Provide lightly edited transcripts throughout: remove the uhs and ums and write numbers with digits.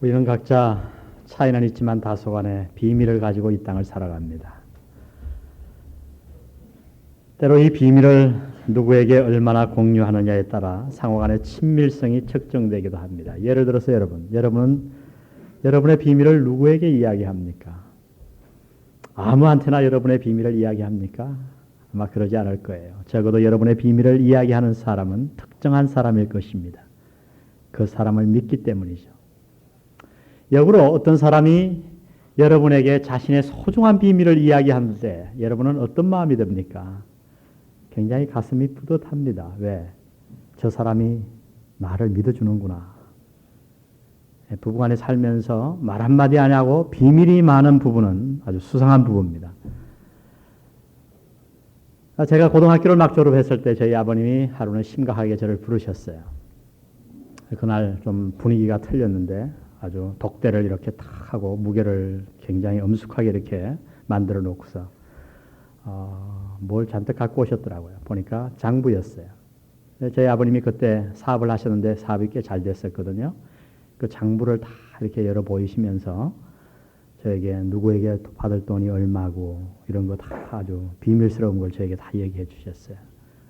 우리는 각자 차이는 있지만 다소간에 비밀을 가지고 이 땅을 살아갑니다. 때로 이 비밀을 누구에게 얼마나 공유하느냐에 따라 상호간의 친밀성이 측정되기도 합니다. 예를 들어서 여러분은 여러분의 비밀을 누구에게 이야기합니까? 아무한테나 여러분의 비밀을 이야기합니까? 아마 그러지 않을 거예요. 적어도 여러분의 비밀을 이야기하는 사람은 특정한 사람일 것입니다. 그 사람을 믿기 때문이죠. 역으로 어떤 사람이 여러분에게 자신의 소중한 비밀을 이야기하는데 여러분은 어떤 마음이 듭니까? 굉장히 가슴이 뿌듯합니다. 왜? 저 사람이 나를 믿어주는구나. 부부간에 살면서 말 한마디 안 하고 비밀이 많은 부부는 아주 수상한 부부입니다. 제가 고등학교를 막 졸업했을 때 저희 아버님이 하루는 심각하게 저를 부르셨어요. 그날 좀 분위기가 틀렸는데 아주 독대를 이렇게 탁 하고 무게를 굉장히 엄숙하게 이렇게 만들어 놓고서 뭘 잔뜩 갖고 오셨더라고요. 보니까 장부였어요. 저희 아버님이 그때 사업을 하셨는데 사업이 꽤 잘 됐었거든요. 그 장부를 다 이렇게 열어 보이시면서 저에게 누구에게 받을 돈이 얼마고 이런 거 다 아주 비밀스러운 걸 저에게 다 얘기해 주셨어요.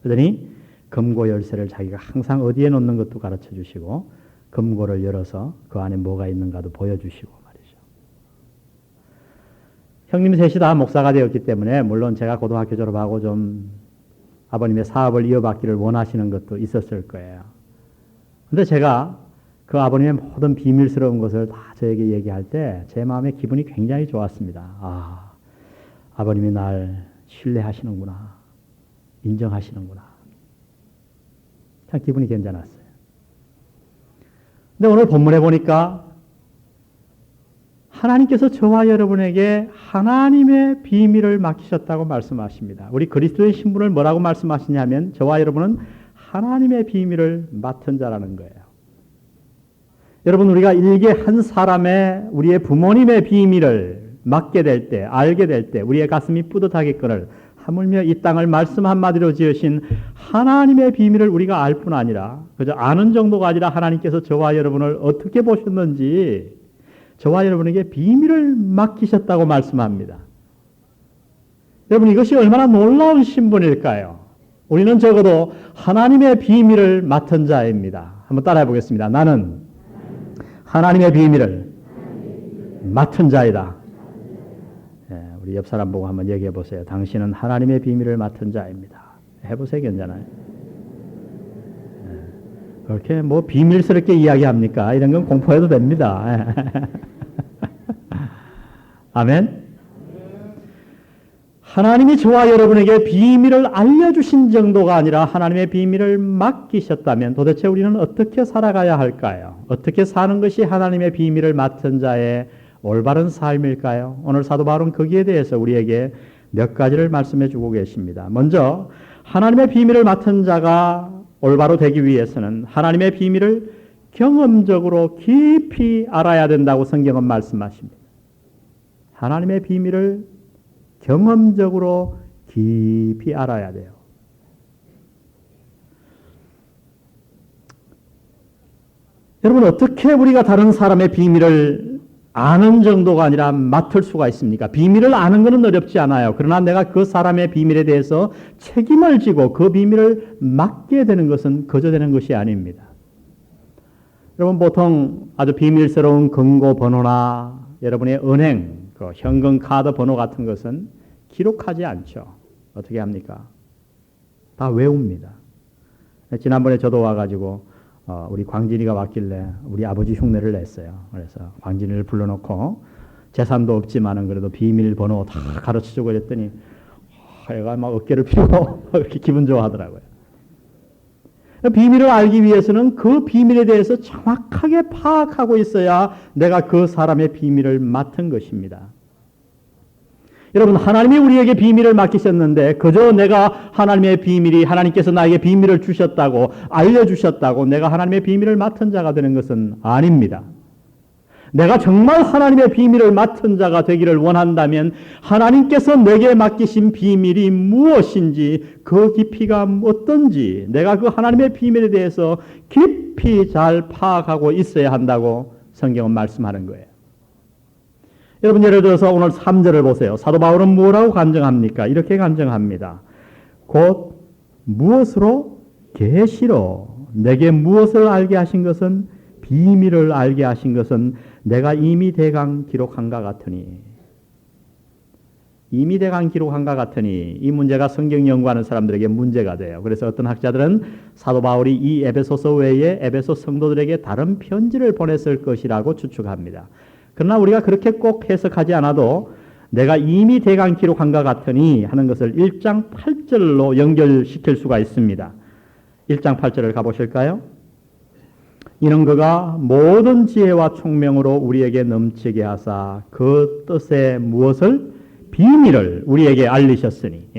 그러더니 금고 열쇠를 자기가 항상 어디에 놓는 것도 가르쳐 주시고 금고를 열어서 그 안에 뭐가 있는가도 보여주시고 말이죠. 형님 셋이 다 목사가 되었기 때문에 물론 제가 고등학교 졸업하고 좀 아버님의 사업을 이어받기를 원하시는 것도 있었을 거예요. 그런데 제가 그 아버님의 모든 비밀스러운 것을 다 저에게 얘기할 때 제 마음에 기분이 굉장히 좋았습니다. 아버님이 날 신뢰하시는구나. 인정하시는구나. 참 기분이 괜찮았어요. 근데 오늘 본문에 보니까 하나님께서 저와 여러분에게 하나님의 비밀을 맡기셨다고 말씀하십니다. 우리 그리스도의 신분을 뭐라고 말씀하시냐면 저와 여러분은 하나님의 비밀을 맡은 자라는 거예요. 여러분 우리가 일개 한 사람의 우리의 부모님의 비밀을 맡게 될 때, 알게 될 때 우리의 가슴이 뿌듯하겠거늘 하물며 이 땅을 말씀 한마디로 지으신 하나님의 비밀을 우리가 알 뿐 아니라 그저 아는 정도가 아니라 하나님께서 저와 여러분을 어떻게 보셨는지 저와 여러분에게 비밀을 맡기셨다고 말씀합니다. 여러분 이것이 얼마나 놀라운 신분일까요? 우리는 적어도 하나님의 비밀을 맡은 자입니다. 한번 따라해 보겠습니다. 나는 하나님의 비밀을 맡은 자이다. 우리 옆 사람 보고 한번 얘기해 보세요. 당신은 하나님의 비밀을 맡은 자입니다. 해보세요. 괜찮아요? 그렇게 뭐 비밀스럽게 이야기합니까? 이런 건 공포해도 됩니다. 아멘? 하나님이 저와 여러분에게 비밀을 알려주신 정도가 아니라 하나님의 비밀을 맡기셨다면 도대체 우리는 어떻게 살아가야 할까요? 어떻게 사는 것이 하나님의 비밀을 맡은 자의 올바른 삶일까요? 오늘 사도 바울은 거기에 대해서 우리에게 몇 가지를 말씀해 주고 계십니다. 먼저 하나님의 비밀을 맡은 자가 올바로 되기 위해서는 하나님의 비밀을 경험적으로 깊이 알아야 된다고 성경은 말씀하십니다. 하나님의 비밀을 경험적으로 깊이 알아야 돼요. 여러분 어떻게 우리가 다른 사람의 비밀을 아는 정도가 아니라 맡을 수가 있습니까? 비밀을 아는 것은 어렵지 않아요. 그러나 내가 그 사람의 비밀에 대해서 책임을 지고 그 비밀을 맡게 되는 것은 거저 되는 것이 아닙니다. 여러분 보통 아주 비밀스러운 금고 번호나 여러분의 은행 그 현금 카드 번호 같은 것은 기록하지 않죠. 어떻게 합니까? 다 외웁니다. 지난번에 저도 와가지고 우리 광진이가 왔길래 우리 아버지 흉내를 냈어요. 그래서 광진이를 불러놓고 재산도 없지만은 그래도 비밀번호 다 가르쳐주고 그랬더니 애가 막 어깨를 펴고 이렇게 기분 좋아하더라고요. 비밀을 알기 위해서는 그 비밀에 대해서 정확하게 파악하고 있어야 내가 그 사람의 비밀을 맡은 것입니다. 여러분 하나님이 우리에게 비밀을 맡기셨는데 그저 내가 하나님의 비밀이 하나님께서 나에게 비밀을 주셨다고 알려주셨다고 내가 하나님의 비밀을 맡은 자가 되는 것은 아닙니다. 내가 정말 하나님의 비밀을 맡은 자가 되기를 원한다면 하나님께서 내게 맡기신 비밀이 무엇인지 그 깊이가 어떤지 내가 그 하나님의 비밀에 대해서 깊이 잘 파악하고 있어야 한다고 성경은 말씀하는 거예요. 여러분 예를 들어서 오늘 3절을 보세요. 사도 바울은 뭐라고 간증합니까? 이렇게 간증합니다. 곧 무엇으로? 계시로 내게 무엇을 알게 하신 것은 비밀을 알게 하신 것은 내가 이미 대강 기록한가 같으니. 이미 대강 기록한가 같으니 이 문제가 성경 연구하는 사람들에게 문제가 돼요. 그래서 어떤 학자들은 사도 바울이 이 에베소서 외에 에베소 성도들에게 다른 편지를 보냈을 것이라고 추측합니다. 그러나 우리가 그렇게 꼭 해석하지 않아도 내가 이미 대강 기록한가 같으니 하는 것을 1장 8절로 연결시킬 수가 있습니다. 1장 8절을 가보실까요? 이는 그가 모든 지혜와 총명으로 우리에게 넘치게 하사 그 뜻의 무엇을? 비밀을 우리에게 알리셨으니.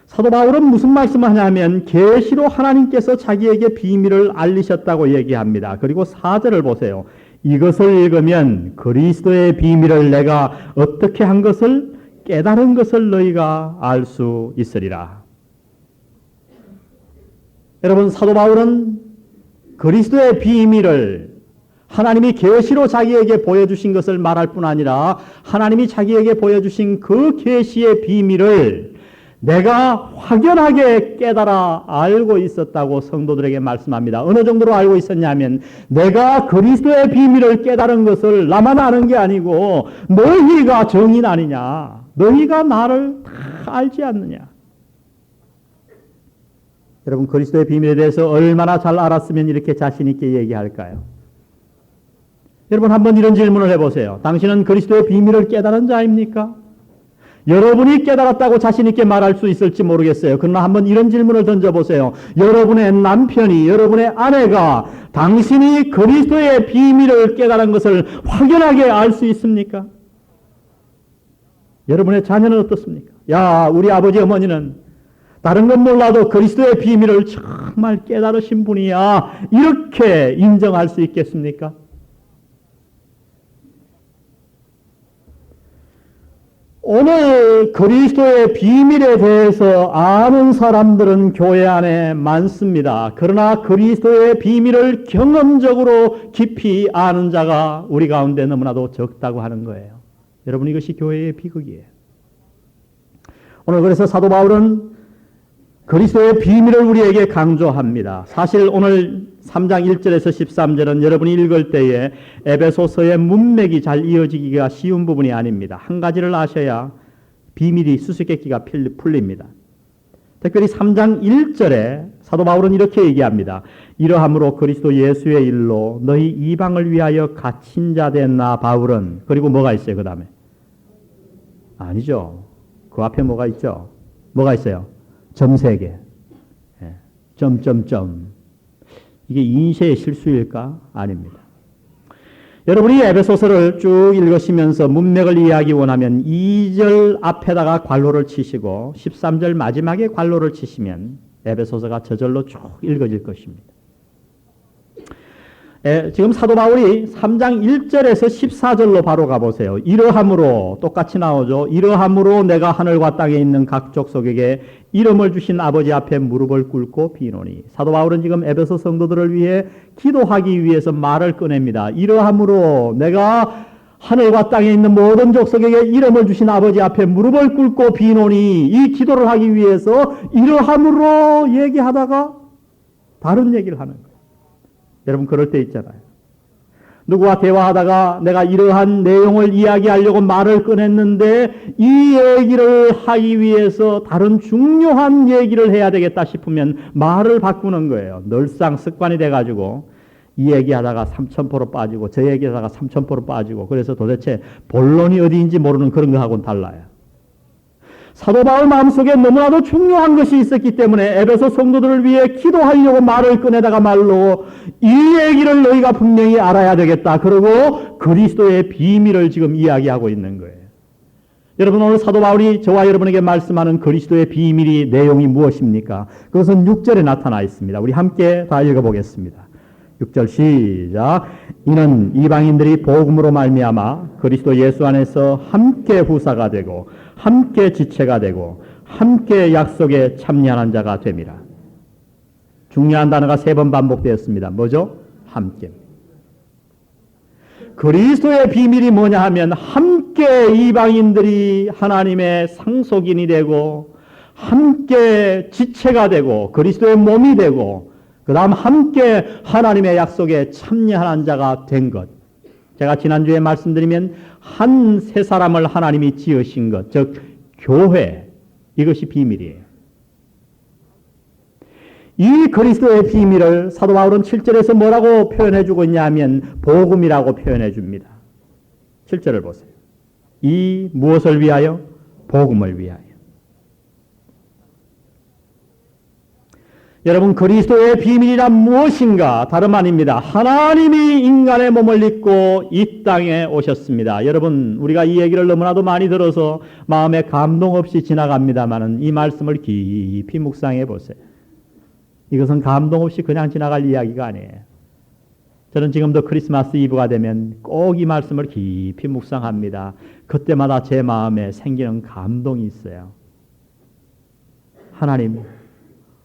사도 바울은 무슨 말씀을 하냐면 계시로 하나님께서 자기에게 비밀을 알리셨다고 얘기합니다. 그리고 4절을 보세요. 이것을 읽으면 그리스도의 비밀을 내가 어떻게 한 것을 깨달은 것을 너희가 알 수 있으리라. 여러분 사도 바울은 그리스도의 비밀을 하나님이 계시로 자기에게 보여주신 것을 말할 뿐 아니라 하나님이 자기에게 보여주신 그 계시의 비밀을 내가 확연하게 깨달아 알고 있었다고 성도들에게 말씀합니다. 어느 정도로 알고 있었냐면 내가 그리스도의 비밀을 깨달은 것을 나만 아는 게 아니고 너희가 정인 아니냐. 너희가 나를 다 알지 않느냐. 여러분 그리스도의 비밀에 대해서 얼마나 잘 알았으면 이렇게 자신 있게 얘기할까요? 여러분 한번 이런 질문을 해보세요. 당신은 그리스도의 비밀을 깨달은 자입니까? 여러분이 깨달았다고 자신 있게 말할 수 있을지 모르겠어요. 그러나 한번 이런 질문을 던져보세요. 여러분의 남편이, 여러분의 아내가 당신이 그리스도의 비밀을 깨달은 것을 확연하게 알 수 있습니까? 여러분의 자녀는 어떻습니까? 야, 우리 아버지 어머니는 다른 건 몰라도 그리스도의 비밀을 정말 깨달으신 분이야. 이렇게 인정할 수 있겠습니까? 오늘 그리스도의 비밀에 대해서 아는 사람들은 교회 안에 많습니다. 그러나 그리스도의 비밀을 경험적으로 깊이 아는 자가 우리 가운데 너무나도 적다고 하는 거예요. 여러분 이것이 교회의 비극이에요. 오늘 그래서 사도 바울은 그리스도의 비밀을 우리에게 강조합니다. 사실 오늘 3장 1절에서 13절은 여러분이 읽을 때에 에베소서의 문맥이 잘 이어지기가 쉬운 부분이 아닙니다. 한 가지를 아셔야 비밀이 수수께끼가 풀립니다. 특별히 3장 1절에 사도 바울은 이렇게 얘기합니다. 이러함으로 그리스도 예수의 일로 너희 이방을 위하여 갇힌 자 된 나 바울은. 그리고 뭐가 있어요 그 다음에? 아니죠. 그 앞에 뭐가 있죠? 뭐가 있어요? 점 3개. 점점점. 이게 인쇄의 실수일까? 아닙니다. 여러분이 에베소서를 쭉 읽으시면서 문맥을 이해하기 원하면 2절 앞에다가 괄호를 치시고 13절 마지막에 괄호를 치시면 에베소서가 저절로 쭉 읽어질 것입니다. 지금 사도 바울이 3장 1절에서 14절로 바로 가보세요. 이러함으로 똑같이 나오죠. 이러함으로 내가 하늘과 땅에 있는 각 족속에게 이름을 주신 아버지 앞에 무릎을 꿇고 비노니. 사도 바울은 지금 에베소 성도들을 위해 기도하기 위해서 말을 꺼냅니다. 이러함으로 내가 하늘과 땅에 있는 모든 족속에게 이름을 주신 아버지 앞에 무릎을 꿇고 비노니. 이 기도를 하기 위해서 이러함으로 얘기하다가 다른 얘기를 하는 거예요. 여러분 그럴 때 있잖아요. 누구와 대화하다가 내가 이러한 내용을 이야기하려고 말을 꺼냈는데 이 얘기를 하기 위해서 다른 중요한 얘기를 해야 되겠다 싶으면 말을 바꾸는 거예요. 늘상 습관이 돼가지고 이 얘기하다가 3000%로 빠지고 저 얘기하다가 3000%로 빠지고 그래서 도대체 본론이 어디인지 모르는 그런 거하고는 달라요. 사도 바울 마음속에 너무나도 중요한 것이 있었기 때문에 에베소 성도들을 위해 기도하려고 말을 꺼내다가 말로 이 얘기를 너희가 분명히 알아야 되겠다. 그리고 그리스도의 비밀을 지금 이야기하고 있는 거예요. 여러분 오늘 사도 바울이 저와 여러분에게 말씀하는 그리스도의 비밀이 내용이 무엇입니까? 그것은 6절에 나타나 있습니다. 우리 함께 다 읽어보겠습니다. 6절 시작. 이는 이방인들이 복음으로 말미암아 그리스도 예수 안에서 함께 후사가 되고 함께 지체가 되고 함께 약속에 참여하는 자가 됨이라. 중요한 단어가 3번 반복되었습니다. 뭐죠? 함께. 그리스도의 비밀이 뭐냐 하면 함께 이방인들이 하나님의 상속인이 되고 함께 지체가 되고 그리스도의 몸이 되고 그 다음 함께 하나님의 약속에 참여하는 자가 된 것. 제가 지난주에 말씀드리면 한 세 사람을 하나님이 지으신 것, 즉 교회, 이것이 비밀이에요. 이 그리스도의 비밀을 사도 바울은 7절에서 뭐라고 표현해 주고 있냐면 복음이라고 표현해 줍니다. 7절을 보세요. 이 무엇을 위하여? 복음을 위하여. 여러분, 그리스도의 비밀이란 무엇인가? 다름 아닙니다. 하나님이 인간의 몸을 입고 이 땅에 오셨습니다. 여러분, 우리가 이 얘기를 너무나도 많이 들어서 마음에 감동 없이 지나갑니다만 이 말씀을 깊이 묵상해 보세요. 이것은 감동 없이 그냥 지나갈 이야기가 아니에요. 저는 지금도 크리스마스 이브가 되면 꼭 이 말씀을 깊이 묵상합니다. 그때마다 제 마음에 생기는 감동이 있어요. 하나님,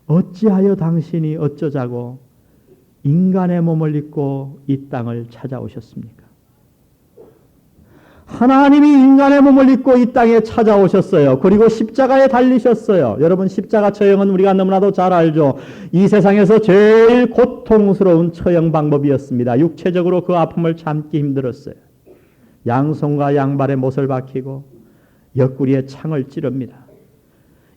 어찌하여 당신이 어쩌자고 인간의 몸을 입고 이 땅을 찾아오셨습니까? 하나님이 인간의 몸을 입고 이 땅에 찾아오셨어요. 그리고 십자가에 달리셨어요. 여러분, 십자가 처형은 우리가 너무나도 잘 알죠. 이 세상에서 제일 고통스러운 처형 방법이었습니다. 육체적으로 그 아픔을 참기 힘들었어요. 양손과 양발에 못을 박히고 옆구리에 창을 찌릅니다.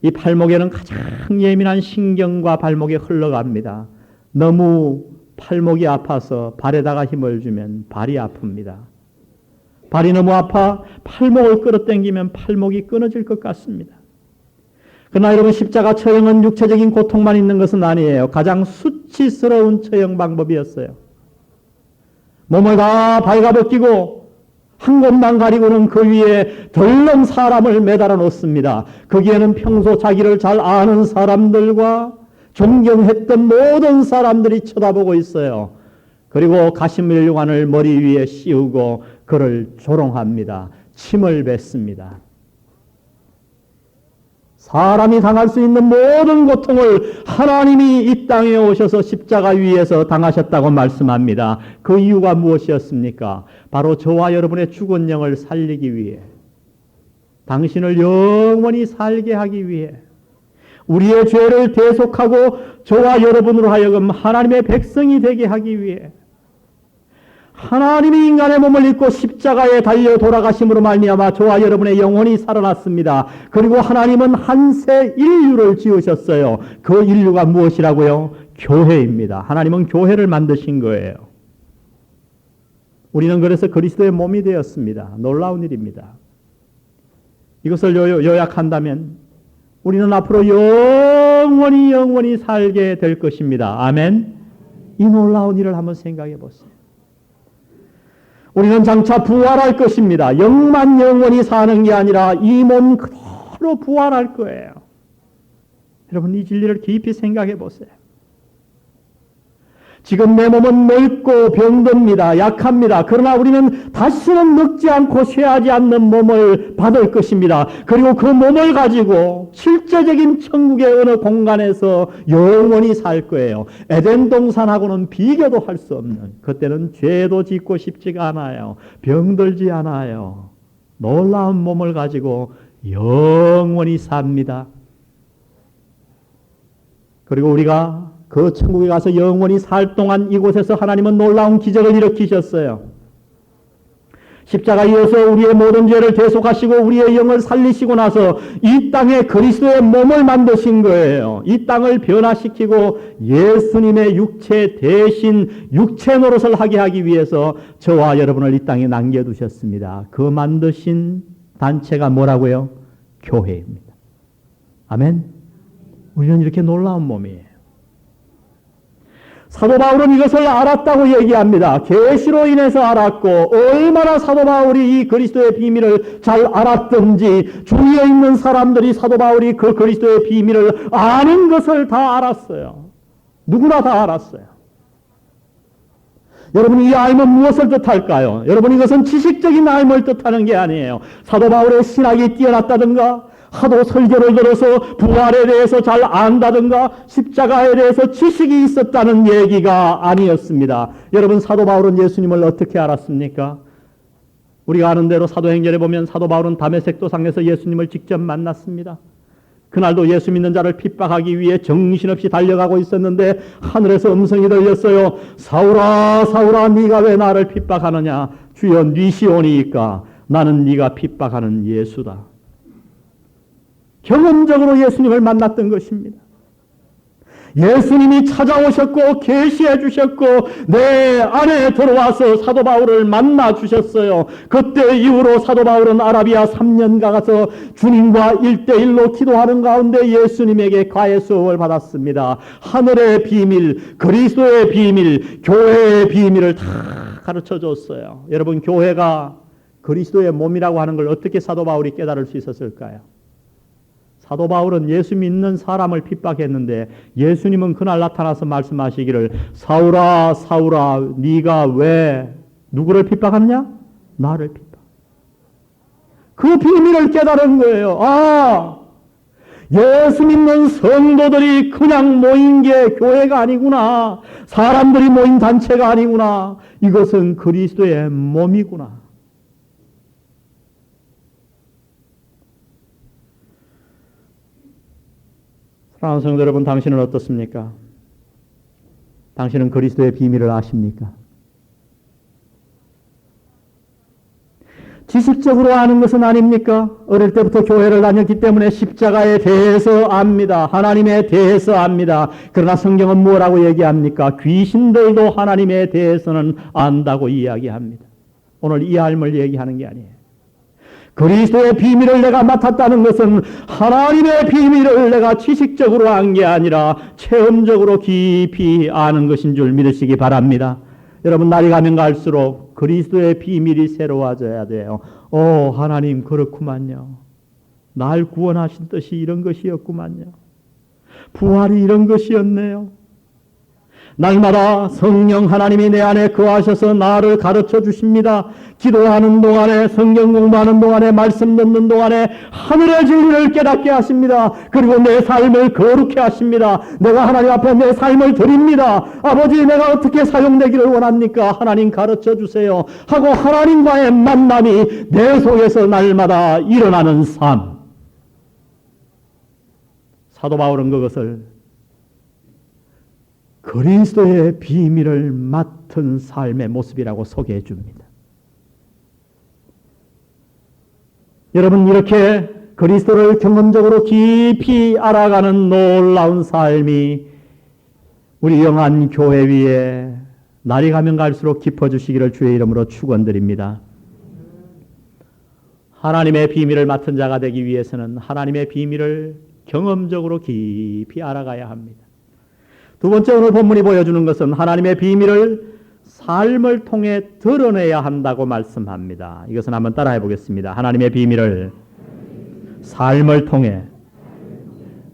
이 팔목에는 가장 예민한 신경과 발목에 흘러갑니다. 너무 팔목이 아파서 발에다가 힘을 주면 발이 아픕니다. 발이 너무 아파 팔목을 끌어당기면 팔목이 끊어질 것 같습니다. 그러나 여러분, 십자가 처형은 육체적인 고통만 있는 것은 아니에요. 가장 수치스러운 처형 방법이었어요. 몸을 다 발가벗기고 한 곳만 가리고는 그 위에 덜렁 사람을 매달아 놓습니다. 거기에는 평소 자기를 잘 아는 사람들과 존경했던 모든 사람들이 쳐다보고 있어요. 그리고 가시멜용안을 머리 위에 씌우고 그를 조롱합니다. 침을 뱉습니다. 사람이 당할 수 있는 모든 고통을 하나님이 이 땅에 오셔서 십자가 위에서 당하셨다고 말씀합니다. 그 이유가 무엇이었습니까? 바로 저와 여러분의 죽은 영을 살리기 위해, 당신을 영원히 살게 하기 위해, 우리의 죄를 대속하고 저와 여러분으로 하여금 하나님의 백성이 되게 하기 위해, 하나님이 인간의 몸을 입고 십자가에 달려 돌아가심으로 말미암아 저와 여러분의 영혼이 살아났습니다. 그리고 하나님은 한 새 인류를 지으셨어요. 그 인류가 무엇이라고요? 교회입니다. 하나님은 교회를 만드신 거예요. 우리는 그래서 그리스도의 몸이 되었습니다. 놀라운 일입니다. 이것을 요약한다면 우리는 앞으로 영원히 살게 될 것입니다. 아멘. 이 놀라운 일을 한번 생각해 보세요. 우리는 장차 부활할 것입니다. 영만 영원히 사는 게 아니라 이 몸 그대로 부활할 거예요. 여러분, 이 진리를 깊이 생각해 보세요. 지금 내 몸은 늙고 병듭니다. 약합니다. 그러나 우리는 다시는 늙지 않고 쇠하지 않는 몸을 받을 것입니다. 그리고 그 몸을 가지고 실제적인 천국의 어느 공간에서 영원히 살 거예요. 에덴 동산하고는 비교도 할 수 없는, 그때는 죄도 짓고 싶지가 않아요. 병들지 않아요. 놀라운 몸을 가지고 영원히 삽니다. 그리고 우리가 그 천국에 가서 영원히 살 동안 이곳에서 하나님은 놀라운 기적을 일으키셨어요. 십자가 이어서 우리의 모든 죄를 대속하시고 우리의 영을 살리시고 나서 이 땅에 그리스도의 몸을 만드신 거예요. 이 땅을 변화시키고 예수님의 육체 대신 육체 노릇을 하게 하기 위해서 저와 여러분을 이 땅에 남겨두셨습니다. 그 만드신 단체가 뭐라고요? 교회입니다. 아멘. 우리는 이렇게 놀라운 몸이에요. 사도 바울은 이것을 알았다고 얘기합니다. 계시로 인해서 알았고, 얼마나 사도 바울이 이 그리스도의 비밀을 잘 알았던지 주위에 있는 사람들이 사도 바울이 그 그리스도의 비밀을 아는 것을 다 알았어요. 누구나 다 알았어요. 여러분, 이 알면 무엇을 뜻할까요? 여러분, 이것은 지식적인 알을 뜻하는 게 아니에요. 사도 바울의 신학이 뛰어났다든가 하도 설교를 들어서 부활에 대해서 잘 안다든가 십자가에 대해서 지식이 있었다는 얘기가 아니었습니다. 여러분, 사도 바울은 예수님을 어떻게 알았습니까? 우리가 아는 대로 사도행전에 보면 사도 바울은 다메섹 도상에서 예수님을 직접 만났습니다. 그날도 예수 믿는 자를 핍박하기 위해 정신없이 달려가고 있었는데 하늘에서 음성이 들렸어요. 사울아 사울아 네가 왜 나를 핍박하느냐. 주여 니시오니이까 나는 네가 핍박하는 예수다. 경험적으로 예수님을 만났던 것입니다. 예수님이 찾아오셨고 계시해 주셨고 내 안에 들어와서 사도 바울을 만나 주셨어요. 그때 이후로 사도 바울은 아라비아 3년 가서 주님과 1대1로 기도하는 가운데 예수님에게 가해 수업을 받았습니다. 하늘의 비밀, 그리스도의 비밀, 교회의 비밀을 다 가르쳐 줬어요. 여러분, 교회가 그리스도의 몸이라고 하는 걸 어떻게 사도 바울이 깨달을 수 있었을까요? 사도 바울은 예수 믿는 사람을 핍박했는데 예수님은 그날 나타나서 말씀하시기를 사울아 사울아 네가 왜 누구를 핍박하느냐? 나를 핍박. 그 비밀을 깨달은 거예요. 아, 예수 믿는 성도들이 그냥 모인 게 교회가 아니구나. 사람들이 모인 단체가 아니구나. 이것은 그리스도의 몸이구나. 사랑하는 성도 여러분, 당신은 어떻습니까? 당신은 그리스도의 비밀을 아십니까? 지식적으로 아는 것은 아닙니까? 어릴 때부터 교회를 다녔기 때문에 십자가에 대해서 압니다. 하나님에 대해서 압니다. 그러나 성경은 뭐라고 얘기합니까? 귀신들도 하나님에 대해서는 안다고 이야기합니다. 오늘 이 삶을 얘기하는 게 아니에요. 그리스도의 비밀을 내가 맡았다는 것은 하나님의 비밀을 내가 지식적으로 안 게 아니라 체험적으로 깊이 아는 것인 줄 믿으시기 바랍니다. 여러분, 날이 가면 갈수록 그리스도의 비밀이 새로워져야 돼요. 하나님 그렇구만요. 날 구원하신 뜻이 이런 것이었구만요. 부활이 이런 것이었네요. 날마다 성령 하나님이 내 안에 거하셔서 나를 가르쳐 주십니다. 기도하는 동안에, 성경 공부하는 동안에, 말씀 듣는 동안에 하늘의 진리를 깨닫게 하십니다. 그리고 내 삶을 거룩해 하십니다. 내가 하나님 앞에 내 삶을 드립니다. 아버지, 내가 어떻게 사용되기를 원합니까? 하나님 가르쳐 주세요 하고 하나님과의 만남이 내 속에서 날마다 일어나는 삶. 사도 바울은 그것을 그리스도의 비밀을 맡은 삶의 모습이라고 소개해 줍니다. 여러분, 이렇게 그리스도를 경험적으로 깊이 알아가는 놀라운 삶이 우리 영안 교회 위에 날이 가면 갈수록 깊어주시기를 주의 이름으로 축원드립니다. 하나님의 비밀을 맡은 자가 되기 위해서는 하나님의 비밀을 경험적으로 깊이 알아가야 합니다. 두 번째, 오늘 본문이 보여주는 것은 하나님의 비밀을 삶을 통해 드러내야 한다고 말씀합니다. 이것은 한번 따라해 보겠습니다. 하나님의 비밀을 삶을 통해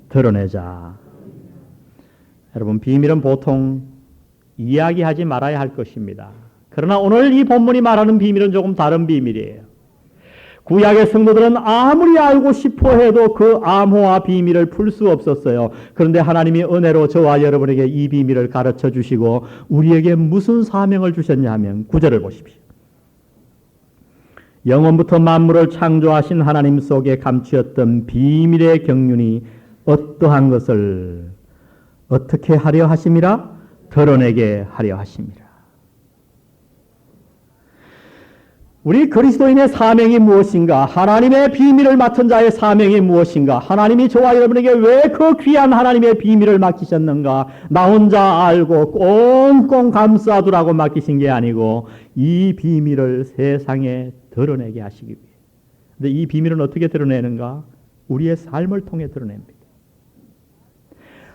드러내자. 여러분, 비밀은 보통 이야기하지 말아야 할 것입니다. 그러나 오늘 이 본문이 말하는 비밀은 조금 다른 비밀이에요. 구약의 성도들은 아무리 알고 싶어 해도 그 암호화 비밀을 풀 수 없었어요. 그런데 하나님이 은혜로 저와 여러분에게 이 비밀을 가르쳐 주시고 우리에게 무슨 사명을 주셨냐 하면 9절을 보십시오. 영원부터 만물을 창조하신 하나님 속에 감추었던 비밀의 경륜이 어떠한 것을 어떻게 하려 하심이라? 드러내게 하려 하심이라. 우리 그리스도인의 사명이 무엇인가? 하나님의 비밀을 맡은 자의 사명이 무엇인가? 하나님이 저와 여러분에게 왜 그 귀한 하나님의 비밀을 맡기셨는가? 나 혼자 알고 꽁꽁 감싸두라고 맡기신 게 아니고 이 비밀을 세상에 드러내게 하시기 위해. 근데 이 비밀은 어떻게 드러내는가? 우리의 삶을 통해 드러냅니다.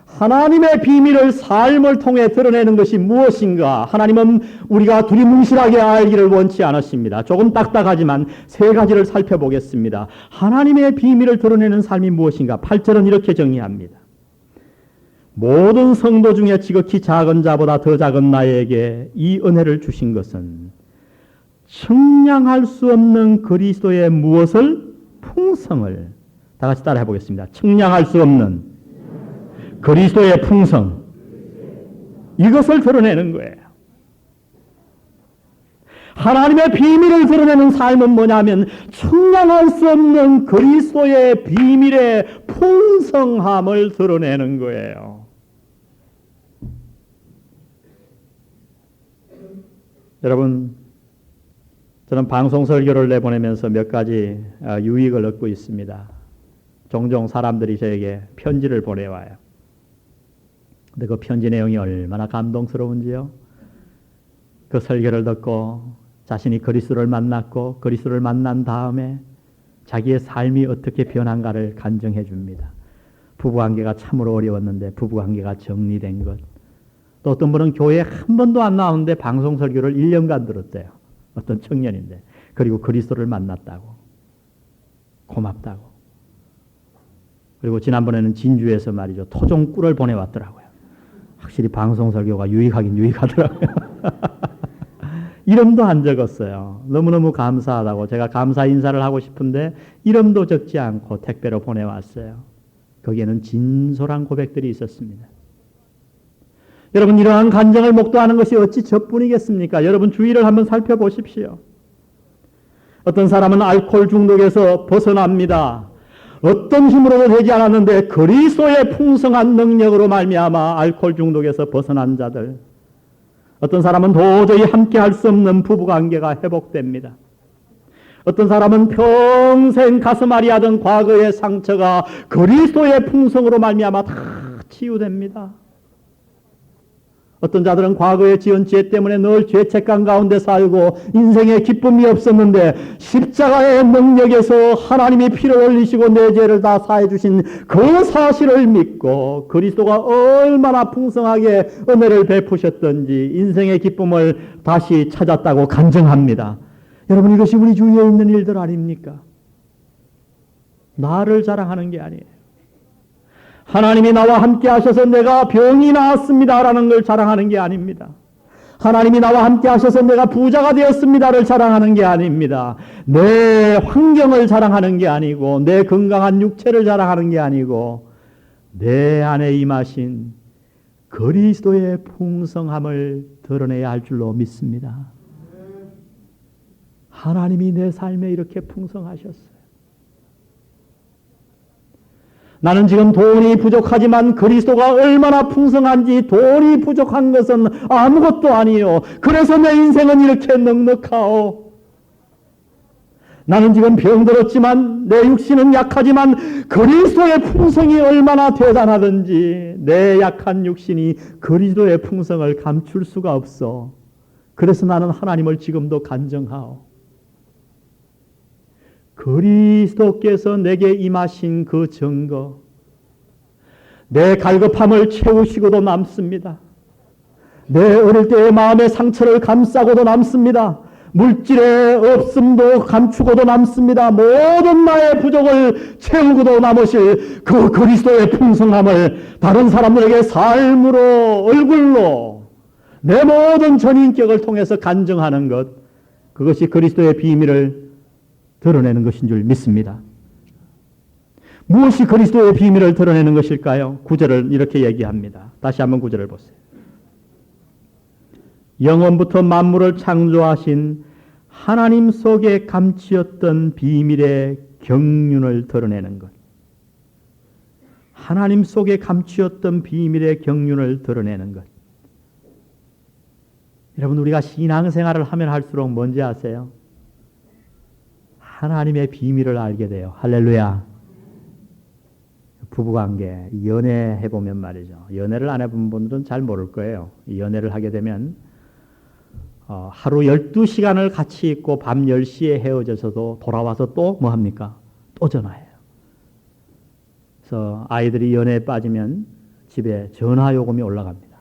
하나님의 비밀을 삶을 통해 드러내는 것이 무엇인가? 하나님은 우리가 두리뭉실하게 알기를 원치 않으십니다. 조금 딱딱하지만 세 가지를 살펴보겠습니다. 하나님의 비밀을 드러내는 삶이 무엇인가? 8절은 이렇게 정의합니다. 모든 성도 중에 지극히 작은 자보다 더 작은 나에게 이 은혜를 주신 것은 측량할 수 없는 그리스도의 무엇을? 풍성을. 다 같이 따라 해보겠습니다. 측량할 수 없는 그리스도의 풍성. 이것을 드러내는 거예요. 하나님의 비밀을 드러내는 삶은 뭐냐면 측량할 수 없는 그리스도의 비밀의 풍성함을 드러내는 거예요. 여러분, 저는 방송 설교를 내보내면서 몇 가지 유익을 얻고 있습니다. 종종 사람들이 저에게 편지를 보내와요. 근데 그 편지 내용이 얼마나 감동스러운지요. 그 설교를 듣고 자신이 그리스도를 만났고 그리스도를 만난 다음에 자기의 삶이 어떻게 변한가를 간증해 줍니다. 부부관계가 참으로 어려웠는데 부부관계가 정리된 것. 또 어떤 분은 교회에 한 번도 안 나오는데 방송 설교를 1년간 들었대요. 어떤 청년인데. 그리고 그리스도를 만났다고. 고맙다고. 그리고 지난번에는 진주에서 말이죠. 토종꿀을 보내왔더라고요. 확실히 방송 설교가 유익하긴 유익하더라고요. 이름도 안 적었어요. 너무너무 감사하다고. 제가 감사 인사를 하고 싶은데 이름도 적지 않고 택배로 보내왔어요. 거기에는 진솔한 고백들이 있었습니다. 여러분, 이러한 간증을 목도하는 것이 어찌 저뿐이겠습니까? 여러분 주위를 한번 살펴보십시오. 어떤 사람은 알코올 중독에서 벗어납니다. 어떤 힘으로도 되지 않았는데 그리스도의 풍성한 능력으로 말미암아 알코올 중독에서 벗어난 자들. 어떤 사람은 도저히 함께 할 수 없는 부부관계가 회복됩니다. 어떤 사람은 평생 가슴 앓이하던 과거의 상처가 그리스도의 풍성으로 말미암아 다 치유됩니다. 어떤 자들은 과거에 지은 죄 때문에 늘 죄책감 가운데 살고 인생에 기쁨이 없었는데 십자가의 능력에서 하나님이 피를 흘리시고 내 죄를 다 사해 주신 그 사실을 믿고 그리스도가 얼마나 풍성하게 은혜를 베푸셨던지 인생의 기쁨을 다시 찾았다고 간증합니다. 여러분, 이것이 우리 주위에 있는 일들 아닙니까? 나를 자랑하는 게 아니에요. 하나님이 나와 함께 하셔서 내가 병이 나았습니다라는 걸 자랑하는 게 아닙니다. 하나님이 나와 함께 하셔서 내가 부자가 되었습니다를 자랑하는 게 아닙니다. 내 환경을 자랑하는 게 아니고 내 건강한 육체를 자랑하는 게 아니고 내 안에 임하신 그리스도의 풍성함을 드러내야 할 줄로 믿습니다. 하나님이 내 삶에 이렇게 풍성하셨어요. 나는 지금 돈이 부족하지만 그리스도가 얼마나 풍성한지 돈이 부족한 것은 아무것도 아니요. 그래서 내 인생은 이렇게 넉넉하오. 나는 지금 병들었지만 내 육신은 약하지만 그리스도의 풍성이 얼마나 대단하든지 내 약한 육신이 그리스도의 풍성을 감출 수가 없어. 그래서 나는 하나님을 지금도 간증하오. 그리스도께서 내게 임하신 그 증거, 내 갈급함을 채우시고도 남습니다. 내 어릴 때의 마음의 상처를 감싸고도 남습니다. 물질의 없음도 감추고도 남습니다. 모든 나의 부족을 채우고도 남으실 그 그리스도의 풍성함을 다른 사람들에게 삶으로, 얼굴로, 내 모든 전인격을 통해서 간증하는 것, 그것이 그리스도의 비밀을 드러내는 것인 줄 믿습니다. 무엇이 그리스도의 비밀을 드러내는 것일까요? 9절을 이렇게 얘기합니다. 다시 한번 9절을 보세요. 영원부터 만물을 창조하신 하나님 속에 감추었던 비밀의 경륜을 드러내는 것. 하나님 속에 감추었던 비밀의 경륜을 드러내는 것. 여러분, 우리가 신앙생활을 하면 할수록 뭔지 아세요? 하나님의 비밀을 알게 돼요. 할렐루야. 부부관계, 연애 해보면 말이죠. 연애를 안 해본 분들은 잘 모를 거예요. 연애를 하게 되면 하루 12시간을 같이 있고 밤 10시에 헤어져서도 돌아와서 또 뭐 합니까? 또 전화해요. 그래서 아이들이 연애에 빠지면 집에 전화요금이 올라갑니다.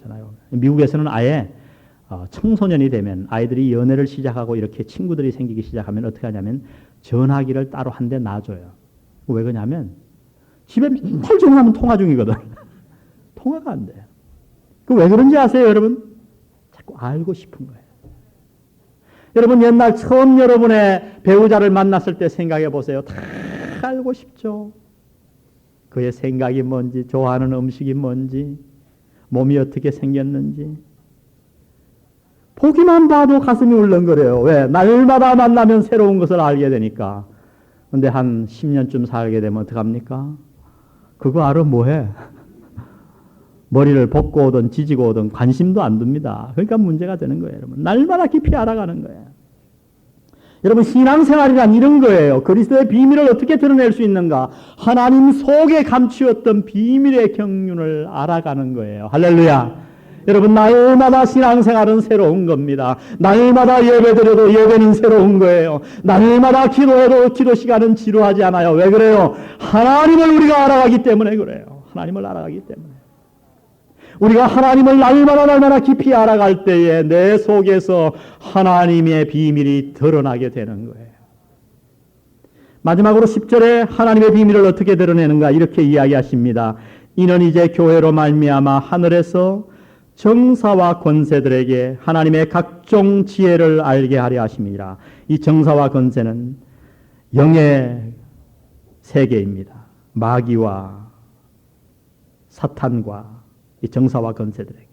전화요금. 미국에서는 아예 청소년이 되면 아이들이 연애를 시작하고 이렇게 친구들이 생기기 시작하면 어떻게 하냐면 전화기를 따로 한 대 놔줘요. 왜 그러냐면 집에 맨날 전화하면 통화 중이거든. 통화가 안 돼요. 그 왜 그런지 아세요, 여러분? 자꾸 알고 싶은 거예요. 여러분, 옛날 처음 여러분의 배우자를 만났을 때 생각해 보세요. 다 다 알고 싶죠. 그의 생각이 뭔지, 좋아하는 음식이 뭔지, 몸이 어떻게 생겼는지. 보기만 봐도 가슴이 울렁거려요. 왜? 날마다 만나면 새로운 것을 알게 되니까. 근데 한 10년쯤 살게 되면 어떡합니까? 그거 알아 뭐해? 머리를 벗고 오든 지지고 오든 관심도 안 둡니다. 그러니까 문제가 되는 거예요, 여러분. 날마다 깊이 알아가는 거예요. 여러분, 신앙생활이란 이런 거예요. 그리스도의 비밀을 어떻게 드러낼 수 있는가? 하나님 속에 감추었던 비밀의 경륜을 알아가는 거예요. 할렐루야. 여러분, 날마다 신앙생활은 새로운 겁니다. 날마다 예배드려도 예배는 새로운 거예요. 날마다 기도해도 기도 시간은 지루하지 않아요. 왜 그래요? 하나님을 우리가 알아가기 때문에 그래요. 하나님을 알아가기 때문에. 우리가 하나님을 날마다 깊이 알아갈 때에 내 속에서 하나님의 비밀이 드러나게 되는 거예요. 마지막으로 10절에 하나님의 비밀을 어떻게 드러내는가 이렇게 이야기하십니다. 이는 이제 교회로 말미암아 하늘에서 정사와 권세들에게 하나님의 각종 지혜를 알게 하려 하심이라. 이 정사와 권세는 영의 세계입니다. 마귀와 사탄과 이 정사와 권세들에게.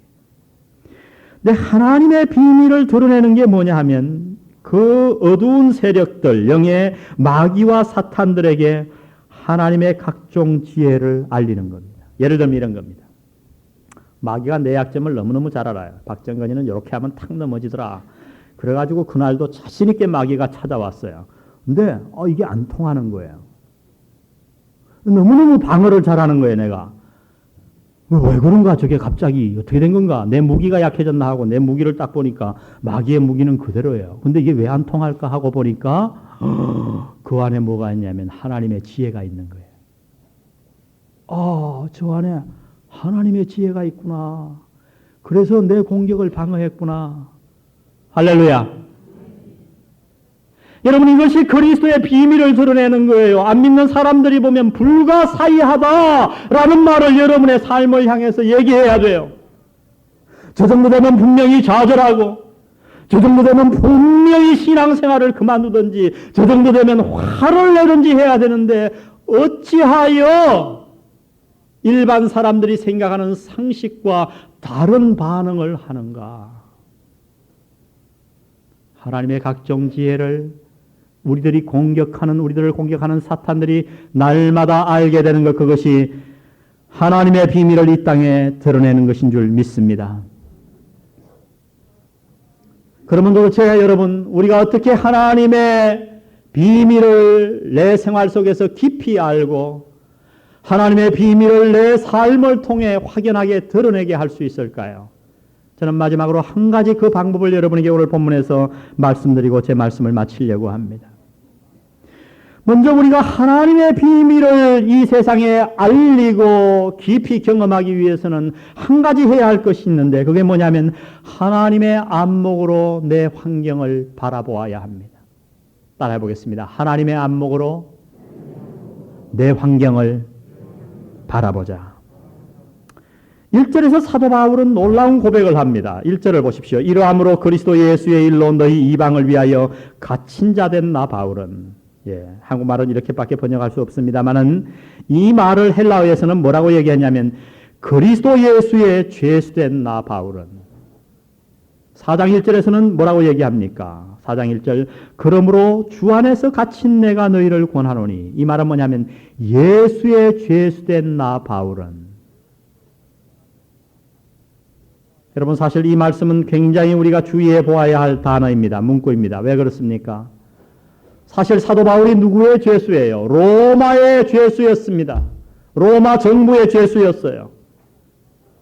근데 하나님의 비밀을 드러내는 게 뭐냐 하면 그 어두운 세력들, 영의 마귀와 사탄들에게 하나님의 각종 지혜를 알리는 겁니다. 예를 들면 이런 겁니다. 마귀가 내 약점을 너무너무 잘 알아요. 박정건이는 이렇게 하면 탁 넘어지더라. 그래가지고 그날도 자신 있게 마귀가 찾아왔어요. 근데 이게 안 통하는 거예요. 너무너무 방어를 잘하는 거예요, 내가. 왜 그런가? 저게 갑자기 어떻게 된 건가? 내 무기가 약해졌나 하고 내 무기를 딱 보니까 마귀의 무기는 그대로예요. 근데 이게 왜 안 통할까 하고 보니까 그 안에 뭐가 있냐면 하나님의 지혜가 있는 거예요. 저 안에 하나님의 지혜가 있구나. 그래서 내 공격을 방어했구나. 할렐루야. 여러분, 이것이 그리스도의 비밀을 드러내는 거예요. 안 믿는 사람들이 보면 불가사의하다라는 말을 여러분의 삶을 향해서 얘기해야 돼요. 저 정도 되면 분명히 좌절하고, 저 정도 되면 분명히 신앙생활을 그만두든지, 저 정도 되면 화를 내든지 해야 되는데 어찌하여 일반 사람들이 생각하는 상식과 다른 반응을 하는가? 하나님의 각종 지혜를 우리들을 공격하는 사탄들이 날마다 알게 되는 것, 그것이 하나님의 비밀을 이 땅에 드러내는 것인 줄 믿습니다. 그러면 도대체 여러분, 우리가 어떻게 하나님의 비밀을 내 생활 속에서 깊이 알고 하나님의 비밀을 내 삶을 통해 확연하게 드러내게 할 수 있을까요? 저는 마지막으로 한 가지 그 방법을 여러분에게 오늘 본문에서 말씀드리고 제 말씀을 마치려고 합니다. 먼저 우리가 하나님의 비밀을 이 세상에 알리고 깊이 경험하기 위해서는 한 가지 해야 할 것이 있는데, 그게 뭐냐면 하나님의 안목으로 내 환경을 바라보아야 합니다. 따라해 보겠습니다. 하나님의 안목으로 내 환경을 바라보자. 1절에서 사도 바울은 놀라운 고백을 합니다. 1절을 보십시오. 이러함으로 그리스도 예수의 일로 너희 이방을 위하여 갇힌 자 된 나 바울은, 한국말은 이렇게밖에 번역할 수 없습니다만은 이 말을 헬라어에서는 뭐라고 얘기하냐면 그리스도 예수의 죄수된 나 바울은. 4장 1절에서는 뭐라고 얘기합니까? 4장 1절, 그러므로 주 안에서 갇힌 내가 너희를 권하노니. 이 말은 뭐냐면 예수의 죄수된 나 바울은. 여러분, 사실 이 말씀은 굉장히 우리가 주의해 보아야 할 단어입니다. 문구입니다. 왜 그렇습니까? 사실 사도 바울이 누구의 죄수예요? 로마의 죄수였습니다. 로마 정부의 죄수였어요.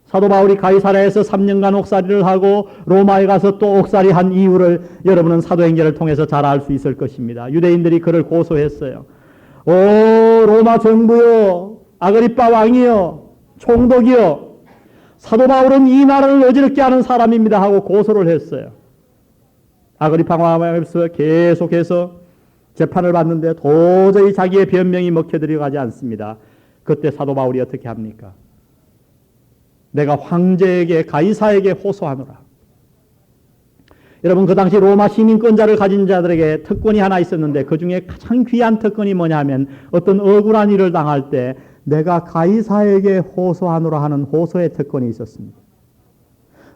사도 바울이 가이사랴에서 3년간 옥살이를 하고 로마에 가서 또 옥살이한 이유를 여러분은 사도행전을 통해서 잘 알 수 있을 것입니다. 유대인들이 그를 고소했어요. 오, 로마 정부요, 아그리빠 왕이요, 총독이요, 사도 바울은 이 나라를 어지럽게 하는 사람입니다 하고 고소를 했어요. 아그리파 왕에서 계속해서 재판을 받는데 도저히 자기의 변명이 먹혀 들어가지 않습니다. 그때 사도 바울이 어떻게 합니까? 내가 황제에게, 가이사에게 호소하노라. 여러분, 그 당시 로마 시민권자를 가진 자들에게 특권이 하나 있었는데 그 중에 가장 귀한 특권이 뭐냐 하면 어떤 억울한 일을 당할 때 내가 가이사에게 호소하노라 하는 호소의 특권이 있었습니다.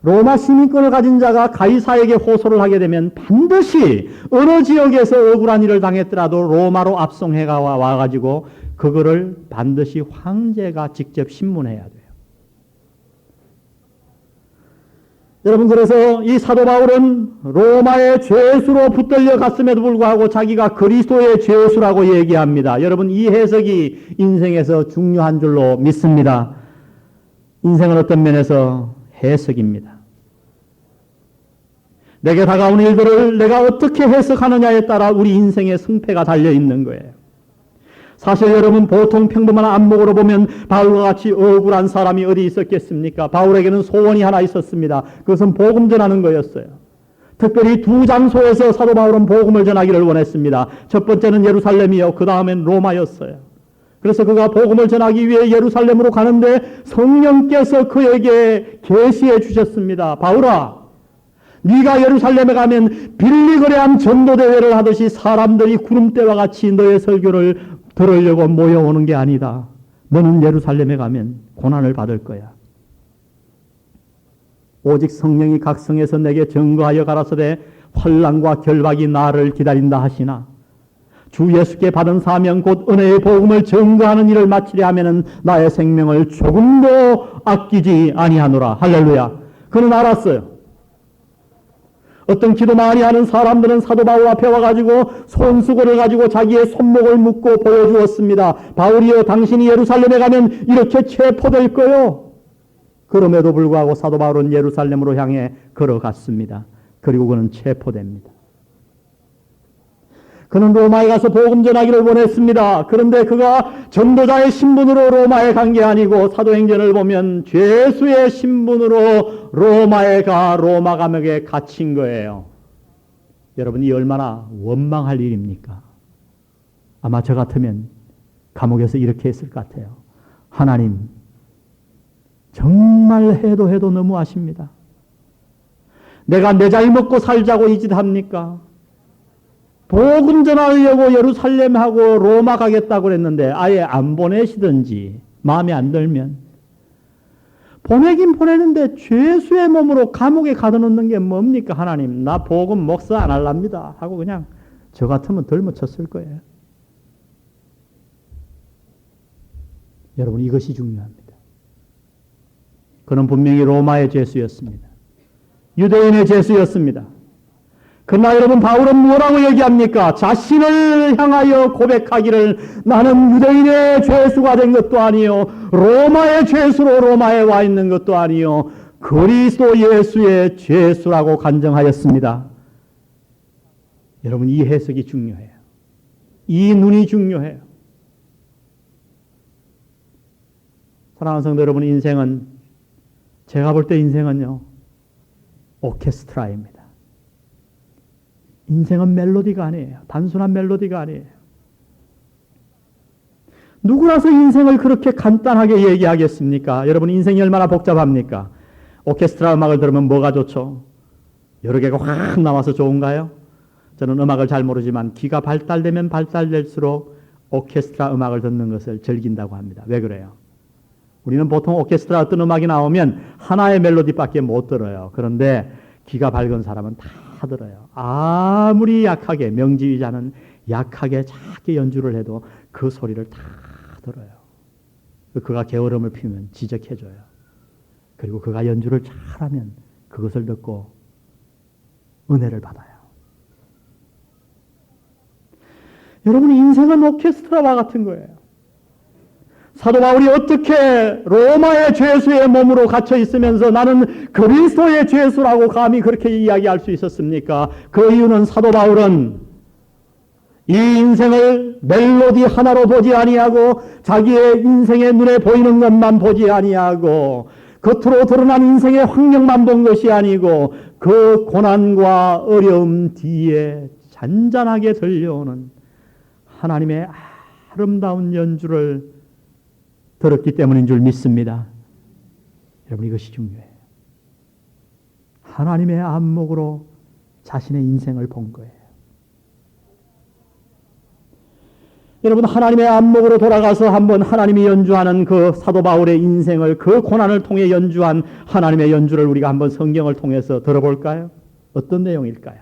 로마 시민권을 가진 자가 가이사에게 호소를 하게 되면 반드시 어느 지역에서 억울한 일을 당했더라도 로마로 압송해가 와가지고 그거를 반드시 황제가 직접 신문해야 돼요. 여러분, 그래서 이 사도 바울은 로마의 죄수로 붙들려 갔음에도 불구하고 자기가 그리스도의 죄수라고 얘기합니다. 여러분, 이 해석이 인생에서 중요한 줄로 믿습니다. 인생은 어떤 면에서 해석입니다. 내게 다가오는 일들을 내가 어떻게 해석하느냐에 따라 우리 인생의 승패가 달려있는 거예요. 사실 여러분, 보통 평범한 안목으로 보면 바울과 같이 억울한 사람이 어디 있었겠습니까? 바울에게는 소원이 하나 있었습니다. 그것은 복음 전하는 거였어요. 특별히 두 장소에서 사도 바울은 복음을 전하기를 원했습니다. 첫 번째는 예루살렘이요, 그 다음엔 로마였어요. 그래서 그가 복음을 전하기 위해 예루살렘으로 가는데 성령께서 그에게 계시해 주셨습니다. 바울아, 네가 예루살렘에 가면 빌리그레암 전도대회를 하듯이 사람들이 구름대와 같이 너의 설교를 들으려고 모여오는 게 아니다. 너는 예루살렘에 가면 고난을 받을 거야. 오직 성령이 각성해서 내게 증거하여 가라사대 환난과 결박이 나를 기다린다 하시나 주 예수께 받은 사명 곧 은혜의 복음을 증거하는 일을 마치려 하면은 나의 생명을 조금도 아끼지 아니하노라. 할렐루야. 그는 알았어요. 어떤 기도 많이 하는 사람들은 사도 바울 앞에 와가지고 손수건을 가지고 자기의 손목을 묶고 보여주었습니다. 바울이여, 당신이 예루살렘에 가면 이렇게 체포될 거요. 그럼에도 불구하고 사도 바울은 예루살렘으로 향해 걸어갔습니다. 그리고 그는 체포됩니다. 그는 로마에 가서 복음 전하기를 원했습니다. 그런데 그가 전도자의 신분으로 로마에 간 게 아니고 사도행전을 보면 죄수의 신분으로 로마에 가 로마 감옥에 갇힌 거예요. 여러분, 이 얼마나 원망할 일입니까? 아마 저 같으면 감옥에서 이렇게 했을 것 같아요. 하나님, 정말 해도 너무하십니다. 내가 내 잘 먹고 살자고 이 짓 합니까? 복음 전하려고 예루살렘하고 로마 가겠다고 그랬는데 아예 안 보내시든지 마음에 안 들면. 보내긴 보내는데 죄수의 몸으로 감옥에 가둬놓는 게 뭡니까? 하나님, 나 복음 목사 안 할랍니다 하고 그냥 저 같으면 덜머쳤을 거예요. 여러분, 이것이 중요합니다. 그는 분명히 로마의 죄수였습니다. 유대인의 죄수였습니다. 그러나 여러분, 바울은 뭐라고 얘기합니까? 자신을 향하여 고백하기를 나는 유대인의 죄수가 된 것도 아니요, 로마의 죄수로 로마에 와 있는 것도 아니요, 그리스도 예수의 죄수라고 간증하였습니다. 여러분, 이 해석이 중요해요. 이 눈이 중요해요. 사랑하는 성도 여러분, 인생은, 제가 볼 때 인생은요, 오케스트라입니다. 인생은 멜로디가 아니에요. 단순한 멜로디가 아니에요. 누구라서 인생을 그렇게 간단하게 얘기하겠습니까? 여러분, 인생이 얼마나 복잡합니까? 오케스트라 음악을 들으면 뭐가 좋죠? 여러 개가 확 나와서 좋은가요? 저는 음악을 잘 모르지만 기가 발달되면 발달될수록 오케스트라 음악을 듣는 것을 즐긴다고 합니다. 왜 그래요? 우리는 보통 오케스트라 어떤 음악이 나오면 하나의 멜로디밖에 못 들어요. 그런데 기가 밝은 사람은 다 들어요. 아무리 약하게, 명지휘자는 약하게 작게 연주를 해도 그 소리를 다 들어요. 그가 게으름을 피우면 지적해줘요. 그리고 그가 연주를 잘하면 그것을 듣고 은혜를 받아요. 여러분, 인생은 오케스트라와 같은 거예요. 사도 바울이 어떻게 로마의 죄수의 몸으로 갇혀 있으면서 나는 그리스도의 죄수라고 감히 그렇게 이야기할 수 있었습니까? 그 이유는 사도 바울은 이 인생을 멜로디 하나로 보지 아니하고 자기의 인생의 눈에 보이는 것만 보지 아니하고 겉으로 드러난 인생의 환경만 본 것이 아니고 그 고난과 어려움 뒤에 잔잔하게 들려오는 하나님의 아름다운 연주를 들었기 때문인 줄 믿습니다. 여러분, 이것이 중요해요. 하나님의 안목으로 자신의 인생을 본 거예요. 여러분, 하나님의 안목으로 돌아가서 한번 하나님이 연주하는 그 사도 바울의 인생을, 그 고난을 통해 연주한 하나님의 연주를 우리가 한번 성경을 통해서 들어볼까요? 어떤 내용일까요?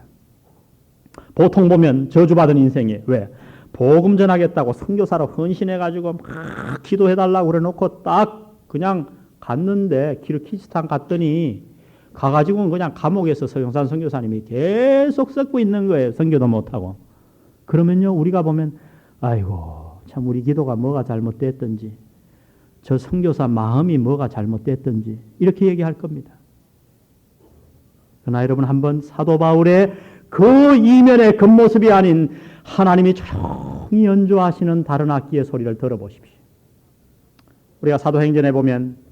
보통 보면 저주받은 인생이에요. 왜? 복음 전하겠다고 선교사로 헌신해가지고 막 기도해달라고 그래놓고 딱 그냥 갔는데, 키르기스탄 갔더니 가가지고는 그냥 감옥에서 서영산 선교사님이 계속 썩고 있는 거예요. 선교도 못하고. 그러면요, 우리가 보면 아이고, 참 우리 기도가 뭐가 잘못됐던지, 저 선교사 마음이 뭐가 잘못됐던지 이렇게 얘기할 겁니다. 그러나 여러분, 한번 사도 바울의 그 이면의 겉모습이 아닌 하나님이 조용히 연주하시는 다른 악기의 소리를 들어보십시오. 우리가 사도행전에 보면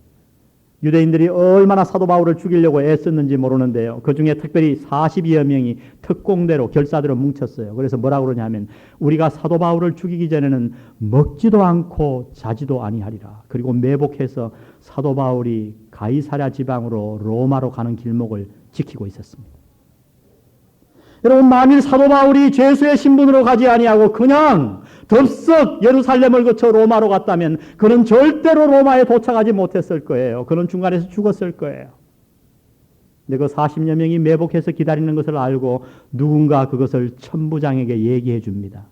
유대인들이 얼마나 사도 바울을 죽이려고 애썼는지 모르는데요. 그 중에 특별히 42여 명이 특공대로 결사대로 뭉쳤어요. 그래서 뭐라고 그러냐면, 우리가 사도 바울을 죽이기 전에는 먹지도 않고 자지도 아니하리라. 그리고 매복해서 사도 바울이 가이사랴 지방으로 로마로 가는 길목을 지키고 있었습니다. 여러분, 만일 사도 바울이 죄수의 신분으로 가지 아니하고 그냥 덥석 예루살렘을 거쳐 로마로 갔다면 그는 절대로 로마에 도착하지 못했을 거예요. 그는 중간에서 죽었을 거예요. 근데 그 40여 명이 매복해서 기다리는 것을 알고 누군가 그것을 천부장에게 얘기해 줍니다.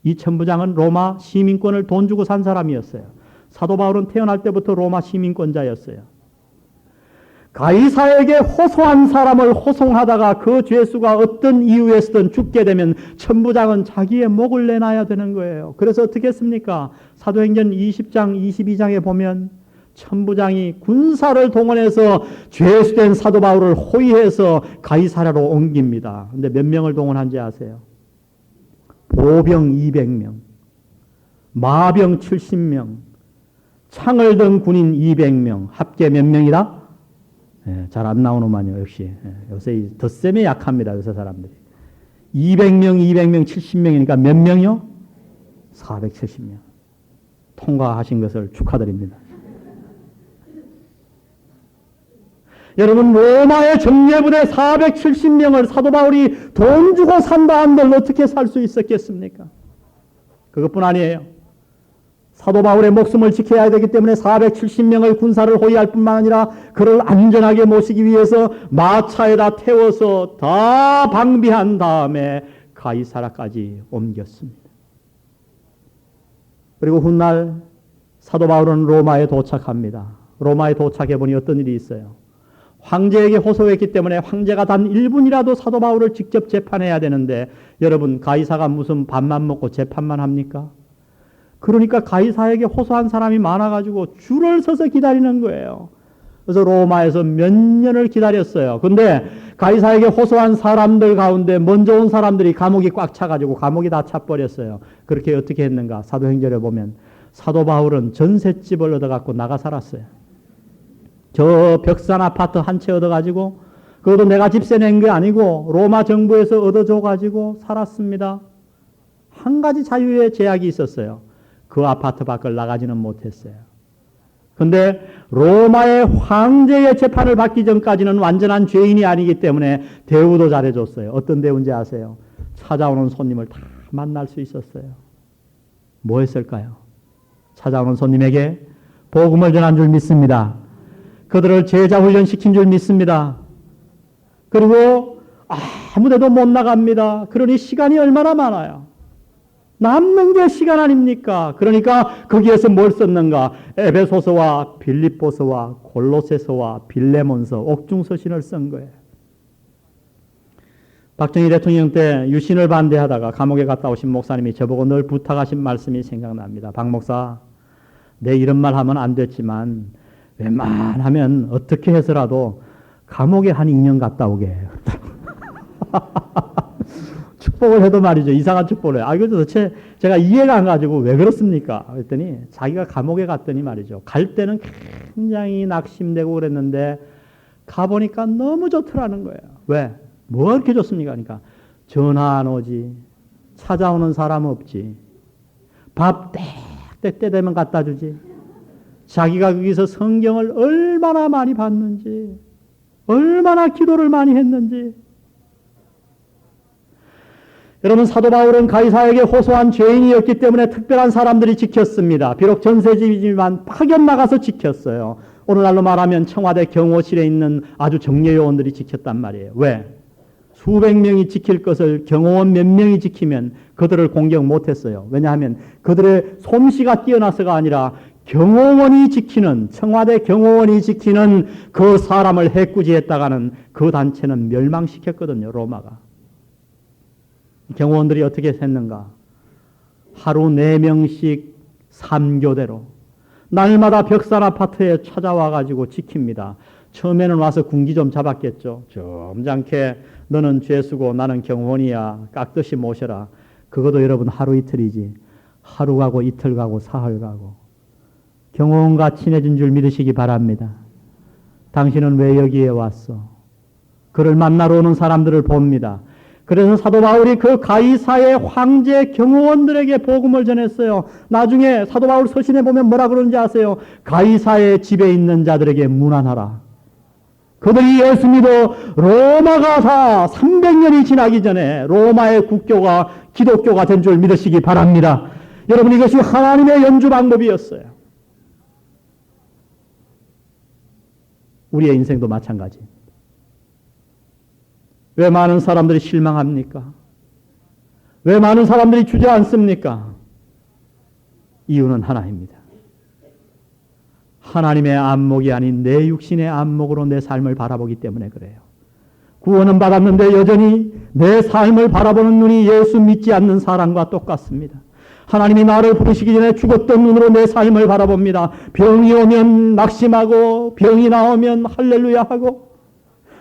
이 천부장은 로마 시민권을 돈 주고 산 사람이었어요. 사도 바울은 태어날 때부터 로마 시민권자였어요. 가이사에게 호소한 사람을 호송하다가 그 죄수가 어떤 이유에서든 죽게 되면 천부장은 자기의 목을 내놔야 되는 거예요. 그래서 어떻게 했습니까? 사도행전 20장, 22장에 보면 천부장이 군사를 동원해서 죄수된 사도 바울을 호위해서 가이사랴로 옮깁니다. 근데 몇 명을 동원한지 아세요? 보병 200명, 마병 70명, 창을 든 군인 200명, 합계 몇 명이다? 잘 안 나오는만요, 역시. 요새 덧셈에 약합니다, 요새 사람들이. 200명, 70명이니까 몇 명이요? 470명. 통과하신 것을 축하드립니다. 여러분, 로마의 정예부대 470명을 사도 바울이 돈 주고 산다 한들 어떻게 살 수 있었겠습니까? 그것뿐 아니에요. 사도 바울의 목숨을 지켜야 되기 때문에 470명의 군사를 호위할 뿐만 아니라 그를 안전하게 모시기 위해서 마차에다 태워서 다 방비한 다음에 가이사랴까지 옮겼습니다. 그리고 훗날 사도 바울은 로마에 도착합니다. 로마에 도착해 보니 어떤 일이 있어요? 황제에게 호소했기 때문에 황제가 단 1분이라도 사도 바울을 직접 재판해야 되는데, 여러분, 가이사가 무슨 밥만 먹고 재판만 합니까? 그러니까 가이사에게 호소한 사람이 많아가지고 줄을 서서 기다리는 거예요. 그래서 로마에서 몇 년을 기다렸어요. 근데 가이사에게 호소한 사람들 가운데 먼저 온 사람들이 감옥이 꽉 차가지고 감옥이 다 차버렸어요. 그렇게 어떻게 했는가? 사도행전에 보면 사도 바울은 전셋집을 얻어갖고 나가 살았어요. 저 벽산 아파트 한 채 얻어가지고, 그것도 내가 집세 낸 게 아니고 로마 정부에서 얻어줘가지고 살았습니다. 한 가지 자유의 제약이 있었어요. 그 아파트 밖을 나가지는 못했어요. 근데 로마의 황제의 재판을 받기 전까지는 완전한 죄인이 아니기 때문에 대우도 잘해줬어요. 어떤 대우인지 아세요? 찾아오는 손님을 다 만날 수 있었어요. 뭐 했을까요? 찾아오는 손님에게 복음을 전한 줄 믿습니다. 그들을 제자 훈련시킨 줄 믿습니다. 그리고 아무데도 못 나갑니다. 그러니 시간이 얼마나 많아요. 남는 게 시간 아닙니까? 그러니까 거기에서 뭘 썼는가? 에베소서와 빌립보서와 골로새서와 빌레몬서, 옥중서신을 쓴 거예요. 박정희 대통령 때 유신을 반대하다가 감옥에 갔다 오신 목사님이 저보고 늘 부탁하신 말씀이 생각납니다. 박 목사, 내 이런 말 하면 안 됐지만 웬만하면 어떻게 해서라도 감옥에 한 2년 갔다 오게. 축복을 해도 말이죠. 이상한 축복을 해요. 이거 도대체 제가 이해가 안 가지고 왜 그렇습니까? 그랬더니 자기가 감옥에 갔더니 말이죠. 갈 때는 굉장히 낙심되고 그랬는데 가보니까 너무 좋더라는 거예요. 왜? 뭐 이렇게 좋습니까? 그러니까 전화 안 오지. 찾아오는 사람 없지. 밥 때 되면 갖다 주지. 자기가 거기서 성경을 얼마나 많이 봤는지, 얼마나 기도를 많이 했는지, 여러분, 사도 바울은 가이사에게 호소한 죄인이었기 때문에 특별한 사람들이 지켰습니다. 비록 전세지이지만 파견 나가서 지켰어요. 오늘날로 말하면 청와대 경호실에 있는 아주 정예요원들이 지켰단 말이에요. 왜? 수백 명이 지킬 것을 경호원 몇 명이 지키면 그들을 공격 못했어요. 왜냐하면 그들의 솜씨가 뛰어나서가 아니라 경호원이 지키는, 청와대 경호원이 지키는 그 사람을 해꾸지했다가는 그 단체는 멸망시켰거든요, 로마가. 경호원들이 어떻게 했는가? 하루 4명씩 3교대로 날마다 벽산 아파트에 찾아와 가지고 지킵니다. 처음에는 와서 군기 좀 잡았겠죠. 점잖게 너는 죄수고 나는 경호원이야. 깍듯이 모셔라. 그것도 여러분 하루 이틀이지. 하루 가고 이틀 가고 사흘 가고. 경호원과 친해진 줄 믿으시기 바랍니다. 당신은 왜 여기에 왔어? 그를 만나러 오는 사람들을 봅니다. 그래서 사도 바울이 그 가이사의 황제 경호원들에게 복음을 전했어요. 나중에 사도 바울 서신에 보면 뭐라 그러는지 아세요? 가이사의 집에 있는 자들에게 문안하라. 그들이 예수 믿어 로마 가사 300년이 지나기 전에 로마의 국교가 기독교가 된 줄 믿으시기 바랍니다. 여러분, 이것이 하나님의 연주 방법이었어요. 우리의 인생도 마찬가지. 왜 많은 사람들이 실망합니까? 왜 많은 사람들이 주저앉습니까? 이유는 하나입니다. 하나님의 안목이 아닌 내 육신의 안목으로 내 삶을 바라보기 때문에 그래요. 구원은 받았는데 여전히 내 삶을 바라보는 눈이 예수 믿지 않는 사람과 똑같습니다. 하나님이 나를 부르시기 전에 죽었던 눈으로 내 삶을 바라봅니다. 병이 오면 낙심하고 병이 나오면 할렐루야 하고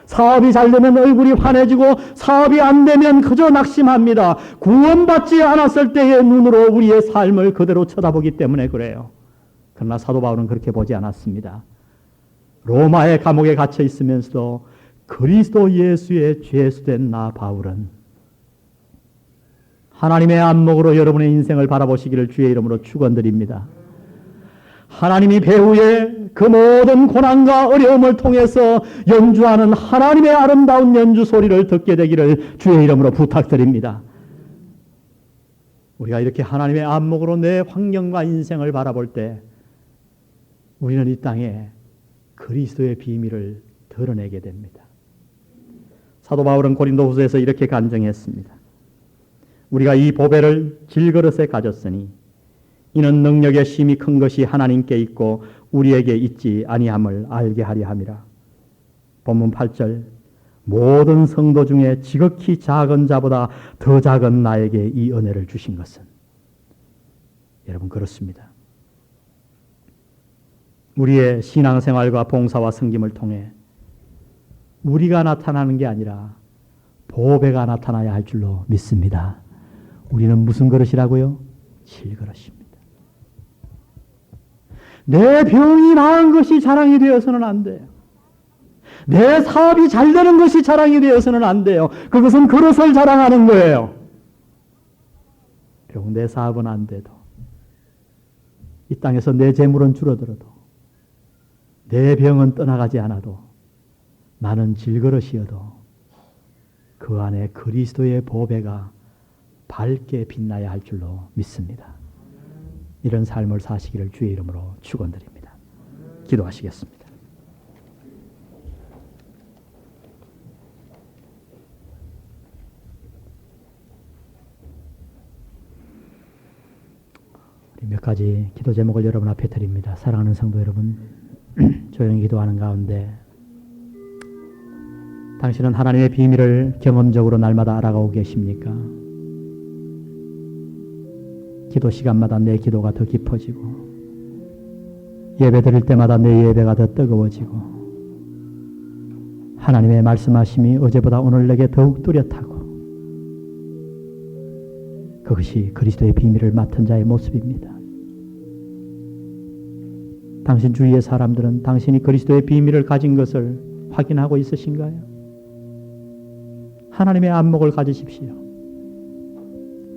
사업이 잘 되면 얼굴이 환해지고 사업이 안 되면 그저 낙심합니다. 구원받지 않았을 때의 눈으로 우리의 삶을 그대로 쳐다보기 때문에 그래요. 그러나 사도 바울은 그렇게 보지 않았습니다. 로마의 감옥에 갇혀 있으면서도 그리스도 예수의 죄수된 나 바울은 하나님의 안목으로 여러분의 인생을 바라보시기를 주의 이름으로 축원드립니다. 하나님이 배후에 그 모든 고난과 어려움을 통해서 연주하는 하나님의 아름다운 연주 소리를 듣게 되기를 주의 이름으로 부탁드립니다. 우리가 이렇게 하나님의 안목으로 내 환경과 인생을 바라볼 때 우리는 이 땅에 그리스도의 비밀을 드러내게 됩니다. 사도 바울은 고린도후서에서 이렇게 간증했습니다. 우리가 이 보배를 질그릇에 가졌으니 이는 능력의 심히 큰 것이 하나님께 있고 우리에게 있지 아니함을 알게 하려 함이라. 본문 8절 모든 성도 중에 지극히 작은 자보다 더 작은 나에게 이 은혜를 주신 것은 여러분 그렇습니다. 우리의 신앙생활과 봉사와 섬김을 통해 우리가 나타나는 게 아니라 보배가 나타나야 할 줄로 믿습니다. 우리는 무슨 그릇이라고요? 질그릇입니다. 내 병이 나은 것이 자랑이 되어서는 안 돼요. 내 사업이 잘 되는 것이 자랑이 되어서는 안 돼요. 그것은 그릇을 자랑하는 거예요. 비록 내 사업은 안 돼도 이 땅에서 내 재물은 줄어들어도 내 병은 떠나가지 않아도 나는 질그릇이어도 그 안에 그리스도의 보배가 밝게 빛나야 할 줄로 믿습니다. 이런 삶을 사시기를 주의 이름으로 축원드립니다. 기도하시겠습니다. 우리 몇 가지 기도 제목을 여러분 앞에 드립니다. 사랑하는 성도 여러분, 조용히 기도하는 가운데 당신은 하나님의 비밀을 경험적으로 날마다 알아가고 계십니까? 기도 시간마다 내 기도가 더 깊어지고 예배 드릴 때마다 내 예배가 더 뜨거워지고 하나님의 말씀하심이 어제보다 오늘 내게 더욱 뚜렷하고 그것이 그리스도의 비밀을 맡은 자의 모습입니다. 당신 주위의 사람들은 당신이 그리스도의 비밀을 가진 것을 확인하고 있으신가요? 하나님의 안목을 가지십시오.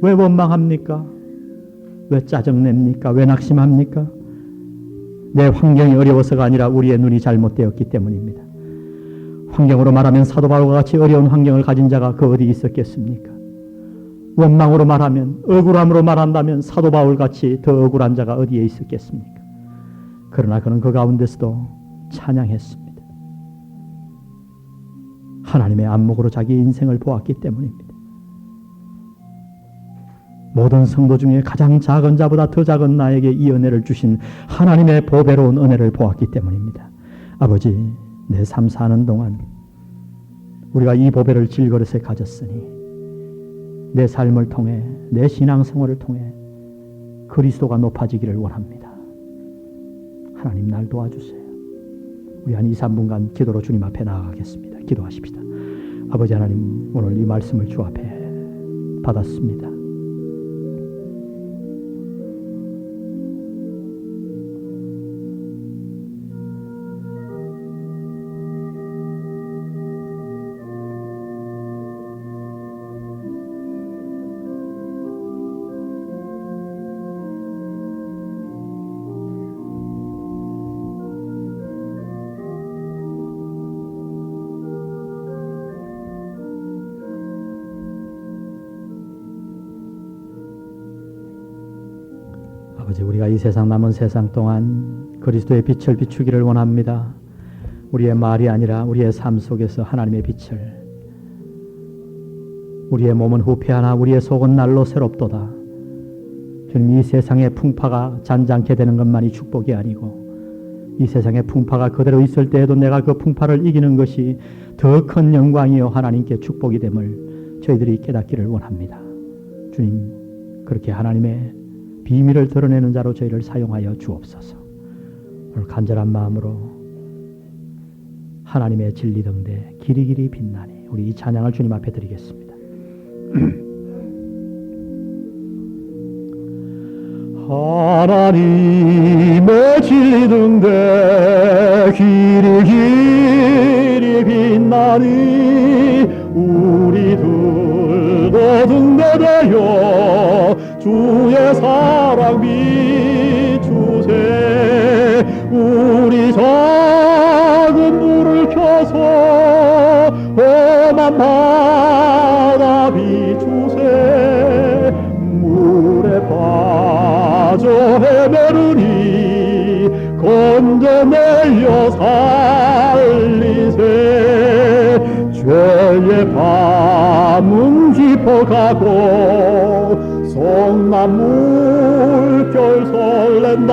왜 원망합니까? 왜 짜증냅니까? 왜 낙심합니까? 내 환경이 어려워서가 아니라 우리의 눈이 잘못되었기 때문입니다. 환경으로 말하면 사도 바울과 같이 어려운 환경을 가진 자가 그 어디 있었겠습니까? 원망으로 말하면, 억울함으로 말한다면 사도 바울같이 더 억울한 자가 어디에 있었겠습니까? 그러나 그는 그 가운데서도 찬양했습니다. 하나님의 안목으로 자기 인생을 보았기 때문입니다. 모든 성도 중에 가장 작은 자보다 더 작은 나에게 이 은혜를 주신 하나님의 보배로운 은혜를 보았기 때문입니다. 아버지, 내 삶 사는 동안 우리가 이 보배를 질그릇에 가졌으니 내 삶을 통해, 내 신앙생활을 통해 그리스도가 높아지기를 원합니다. 하나님, 날 도와주세요. 우리 한 2, 3분간 기도로 주님 앞에 나아가겠습니다. 기도하십시다. 아버지 하나님, 오늘 이 말씀을 주 앞에 받았습니다. 아버지, 우리가 이 세상 남은 세상 동안 그리스도의 빛을 비추기를 원합니다. 우리의 말이 아니라 우리의 삶 속에서 하나님의 빛을. 우리의 몸은 후패하나 우리의 속은 날로 새롭도다. 주님, 이 세상의 풍파가 잔잔케 되는 것만이 축복이 아니고 이 세상의 풍파가 그대로 있을 때에도 내가 그 풍파를 이기는 것이 더 큰 영광이요 하나님께 축복이 됨을 저희들이 깨닫기를 원합니다. 주님, 그렇게 하나님의 비밀을 드러내는 자로 저희를 사용하여 주옵소서. 오늘 간절한 마음으로 하나님의 진리 등대 길이 길이 빛나니 우리 이 찬양을 주님 앞에 드리겠습니다. 하나님의 진리 등대 길이 길이 빛나니 우리들도 등대되어 주의 사랑 비추세. 우리 작은 불을 켜서 험한 바다 비추세. 물에 빠져 헤매르니 건져내려 살리세. 죄의 밤은 깊어가고 성난 물결 설렌다.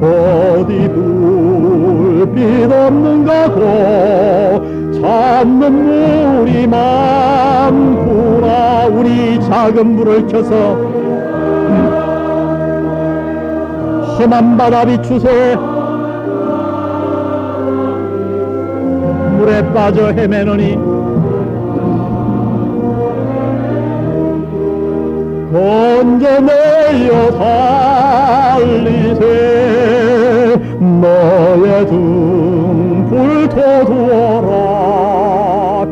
어디 불빛 없는가고 찾는 물이 많구나. 우리 작은 불을 켜서 험한 바다 비추세. 물에 빠져 헤매느니 건져내려 살리세. 너의 등 불토두어라.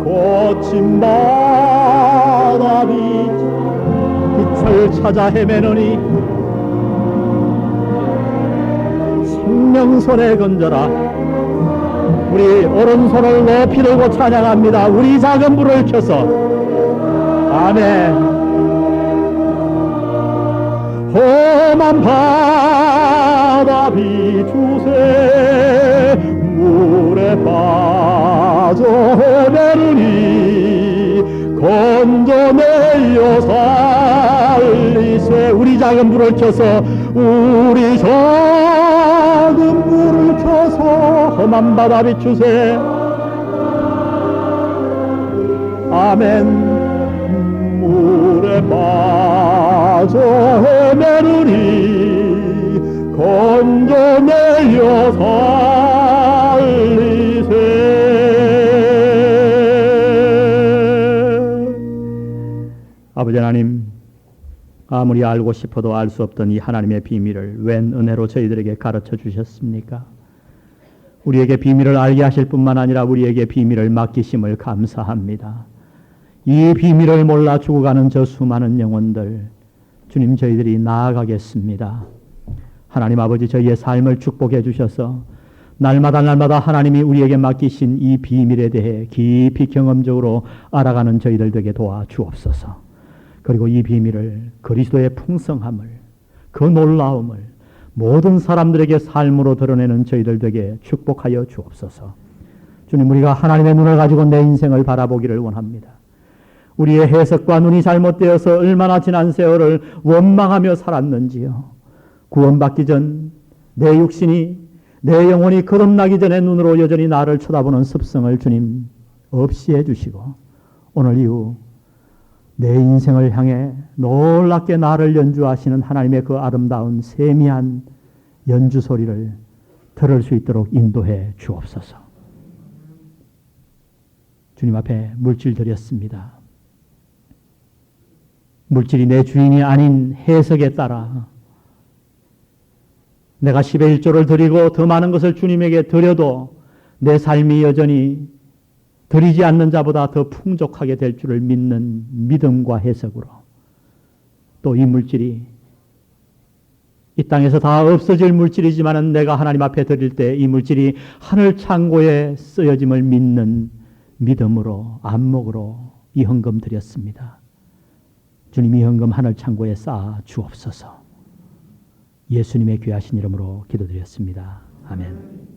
거친 바다 빛을 찾아 헤매느니 생명선에 건져라. 우리 오른손을 높이 들고 찬양합니다. 우리 작은 불을 켜서. 아멘. 험한 바다 비추세. 물에 빠져 헤매르니 건져내려 살리세. 우리 작은 불을 켜서, 우리 작은 불을 켜서 험한 바다 비추세. 아멘. 물에 빠져 헤매르니 건져내려 살리세. 아버지 하나님, 아무리 알고 싶어도 알 수 없던 이 하나님의 비밀을 웬 은혜로 저희들에게 가르쳐 주셨습니까? 우리에게 비밀을 알게 하실 뿐만 아니라 우리에게 비밀을 맡기심을 감사합니다. 이 비밀을 몰라 죽어가는 저 수많은 영혼들, 주님, 저희들이 나아가겠습니다. 하나님 아버지, 저희의 삶을 축복해 주셔서 날마다 하나님이 우리에게 맡기신 이 비밀에 대해 깊이 경험적으로 알아가는 저희들 되게 도와 주옵소서. 그리고 이 비밀을, 그리스도의 풍성함을, 그 놀라움을 모든 사람들에게 삶으로 드러내는 저희들 되게 축복하여 주옵소서. 주님, 우리가 하나님의 눈을 가지고 내 인생을 바라보기를 원합니다. 우리의 해석과 눈이 잘못되어서 얼마나 지난 세월을 원망하며 살았는지요. 구원받기 전 내 육신이, 내 영혼이 거듭나기 전에 눈으로 여전히 나를 쳐다보는 습성을 주님 없이 해주시고, 오늘 이후 내 인생을 향해 놀랍게 나를 연주하시는 하나님의 그 아름다운 세미한 연주 소리를 들을 수 있도록 인도해 주옵소서. 주님 앞에 물질 드렸습니다. 물질이 내 주인이 아닌 해석에 따라 내가 10의 1조를 드리고 더 많은 것을 주님에게 드려도 내 삶이 여전히 드리지 않는 자보다 더 풍족하게 될 줄을 믿는 믿음과 해석으로, 또 이 물질이 이 땅에서 다 없어질 물질이지만 내가 하나님 앞에 드릴 때 이 물질이 하늘 창고에 쓰여짐을 믿는 믿음으로, 안목으로 이 헌금 드렸습니다. 주님, 이 헌금 하늘 창고에 쌓아 주옵소서. 예수님의 귀하신 이름으로 기도드렸습니다. 아멘.